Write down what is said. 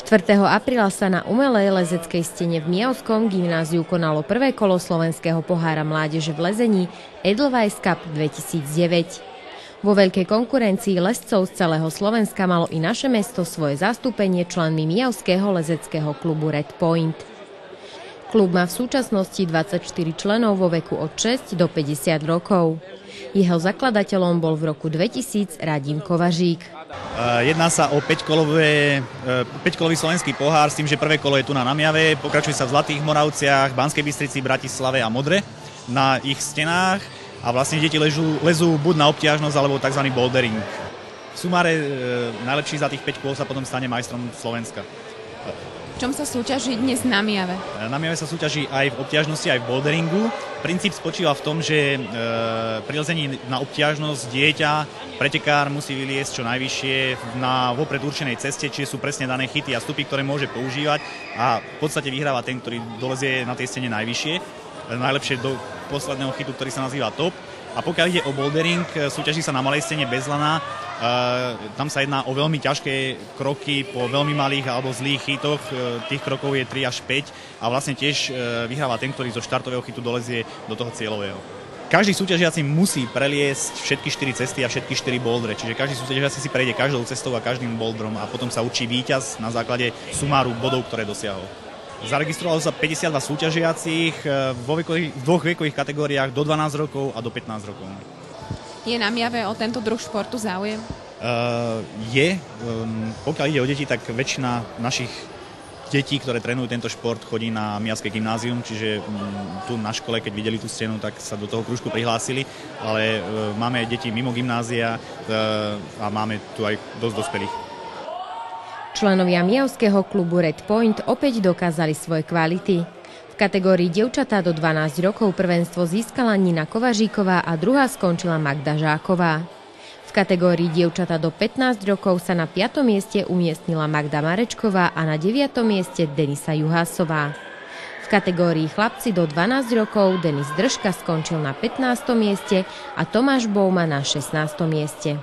4. apríla sa na umelej lezeckej stene v Mijavskom gymnáziu konalo prvé kolo slovenského pohára mládeže v lezení Edelweiss Cup 2009. Vo veľkej konkurencii lezcov z celého Slovenska malo i naše mesto svoje zastúpenie členmi Mijavského lezeckého klubu Red Point. Klub má v súčasnosti 24 členov vo veku od 6 do 50 rokov. Jeho zakladateľom bol v roku 2000 Radim Kovařík. Jedná sa o 5-kolový slovenský pohár s tým, že prvé kolo je tu na Mijave, pokračuje sa v Zlatých Moravciach, Banskej Bystrici, Bratislave a Modre na ich stenách a vlastne deti lezú buď na obťažnosť alebo tzv. Bouldering. V sumáre najlepší za tých 5 kôl sa potom stane majstrom Slovenska. V čom sa súťaží dnes na Mijave? Na Mijave sa súťaží aj v obťažnosti, aj v boulderingu. Princíp spočíva v tom, že pri lezení na obťažnosť dieťa, pretekár musí vyliesť čo najvyššie na vopred určenej ceste, čiže sú presne dané chyty a stupy, ktoré môže používať a v podstate vyhráva ten, ktorý dolezie na tej stene najvyššie. Najlepšie do posledného chytu, ktorý sa nazýva top. A pokiaľ ide o bouldering, súťaží sa na malej stene bez lana. Tam sa jedná o veľmi ťažké kroky po veľmi malých alebo zlých chytoch. Tých krokov je 3 až 5 a vlastne tiež vyhráva ten, ktorý zo štartového chytu dolezie do toho cieľového. Každý súťažiaci musí preliesť všetky 4 cesty a všetky 4 bouldre, čiže každý súťažiaci si prejde každou cestou a každým boulderom a potom sa učí víťaz na základe sumáru bodov, ktoré dosiahol. Zaregistrovalo sa 52 súťažiacich v dvoch vekových kategóriách do 12 rokov a do 15 rokov. Je na Mijave o tento druh športu záujem? Pokiaľ ide o deti, tak väčšina našich detí, ktoré trénujú tento šport, chodí na Mijavské gymnázium, čiže tu na škole, keď videli tú scénu, tak sa do toho krúžku prihlásili, ale máme deti mimo gymnázia a máme tu aj dosť dospelých. Členovia Mijavského klubu Red Point opäť dokázali svoje kvality. V kategórii dievčatá do 12 rokov prvenstvo získala Nina Kovaříková a druhá skončila Magda Žáková. V kategórii dievčatá do 15 rokov sa na 5. mieste umiestnila Magda Marečková a na 9. mieste Denisa Juhásová. V kategórii chlapci do 12 rokov Denis Držka skončil na 15. mieste a Tomáš Bouma na 16. mieste.